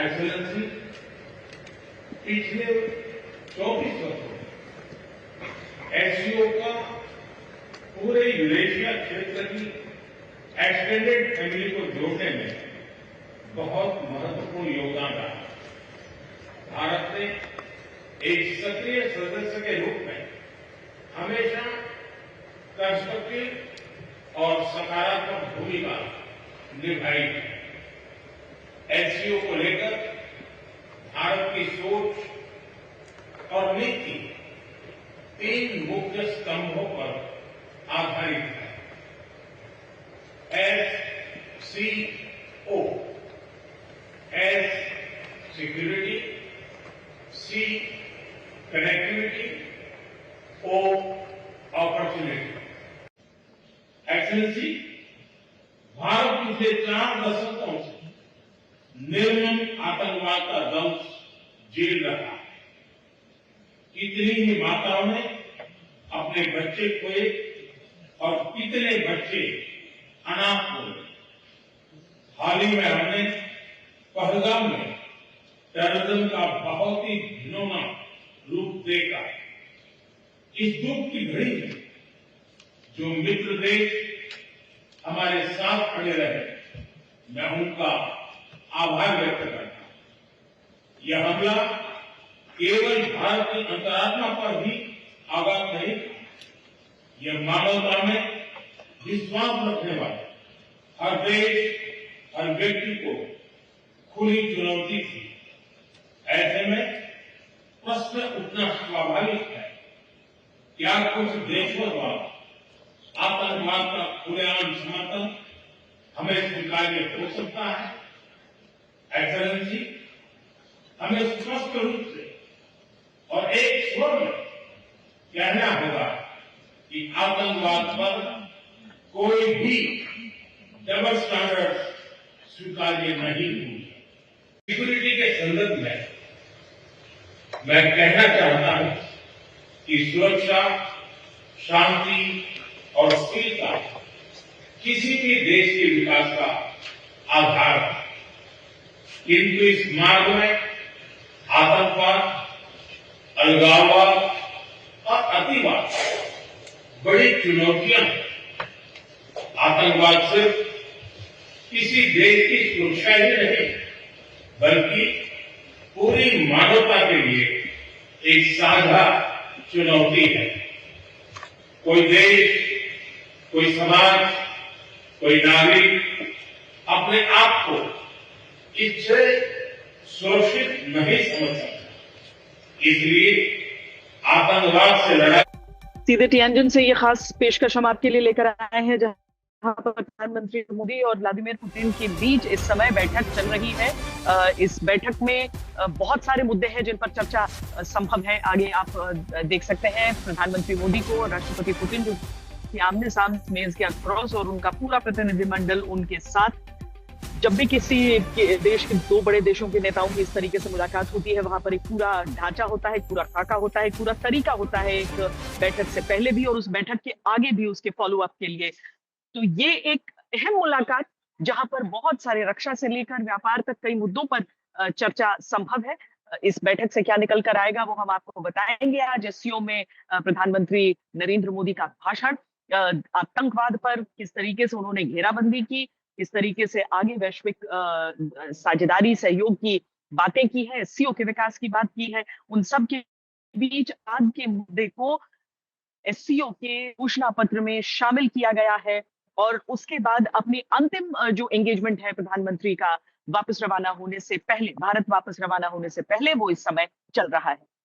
Excellency, पिछले 24 वर्षों SCO का पूरे यूरेशिया क्षेत्र की एक्सटेंडेड फैमिली को जोड़ने में बहुत महत्वपूर्ण योगदान रहा। भारत ने एक सक्रिय सदस्य के रूप में हमेशा कंस्ट्रक्टिव और सकारात्मक भूमिका निभाई है। एससीओ को लेकर भारत की सोच और नीति 3 मुख्य स्तंभों पर आधारित है। एससीओ, एस सिक्योरिटी, सी कनेक्टिविटी, ओ अपॉर्चुनिटी। एक्सेलेंसी, भारत पिछले 4 दशकों से निर्मम आतंकवाद का दंश झेल रहा है। कितनी ही माताओं ने अपने बच्चे खोए और कितने बच्चे अनाथ हो गए। हाल ही में हमने पहलगाम में टेररिज्म का बहुत ही घिनौना रूप देखा। इस दुख की घड़ी में जो मित्र देश हमारे साथ खड़े रहे, मैं उनका आभार व्यक्त करता हूं। यह हमला केवल भारत की अंतरात्मा पर ही आघात नहीं था, यह मानवता में विश्वास रखने वाले हर देश, हर व्यक्ति को खुली चुनौती थी। ऐसे में प्रश्न उठना स्वाभाविक है, क्या कुछ देशों द्वारा आतंकवाद का खुलेआम समर्थन हमें स्वीकार्य हो सकता है? एक्सेलेंसी, हमें स्पष्ट रूप से और एक स्वर में कहना होगा कि आतंकवाद पर कोई भी डबल स्टैंडर्ड स्वीकार्य नहीं हुई। सिक्योरिटी के संदर्भ में मैं कहना चाहता हूं कि सुरक्षा, शांति और स्थिरता किसी भी देश के विकास का आधार है। किंतु इस मार्ग में आतंकवाद, अलगाववाद और अतिवाद बड़ी चुनौतियां हैं। आतंकवाद सिर्फ किसी देश की सुरक्षा ही नहीं, बल्कि पूरी मानवता के लिए एक साझा चुनौती है। कोई देश, कोई समाज, कोई नागरिक अपने आप को इससे सुरक्षित नहीं समझ सकता। इसलिए आतंकवाद से लड़ाई। सीधे टियानजिन से ये खास पेशकश हम आपके लिए लेकर आए हैं, जहां पर प्रधानमंत्री मोदी और व्लादिमीर पुतिन के बीच इस समय बैठक चल रही है। इस बैठक में बहुत सारे मुद्दे हैं जिन पर चर्चा संभव है। आगे आप देख सकते हैं प्रधानमंत्री मोदी को और राष्ट्रपति पुतिन जो आमने सामने मेज के अक्रॉस और उनका पूरा प्रतिनिधिमंडल उनके साथ। जब भी किसी देश के 2 बड़े देशों के नेताओं की इस तरीके से मुलाकात होती है, वहां पर एक पूरा ढांचा होता है, पूरा खाका होता है, पूरा तरीका होता है, एक बैठक से पहले भी और उस बैठक के आगे भी उसके फॉलो अप के लिए। तो ये एक अहम मुलाकात जहां पर बहुत सारे रक्षा से लेकर व्यापार तक कई मुद्दों पर चर्चा संभव है। इस बैठक से क्या निकल कर आएगा वो हम आपको बताएंगे। आज एससीओ में प्रधानमंत्री नरेंद्र मोदी का भाषण, आतंकवाद पर किस तरीके से उन्होंने घेराबंदी की, किस तरीके से आगे वैश्विक साझेदारी सहयोग की बातें की है, एससीओ के विकास की बात की है। उन सब के बीच आज के मुद्दे को एससीओ के घोषणा पत्र में शामिल किया गया है और उसके बाद अपनी अंतिम जो एंगेजमेंट है प्रधानमंत्री का वापस रवाना होने से पहले, भारत वापस रवाना होने से पहले, वो इस समय चल रहा है।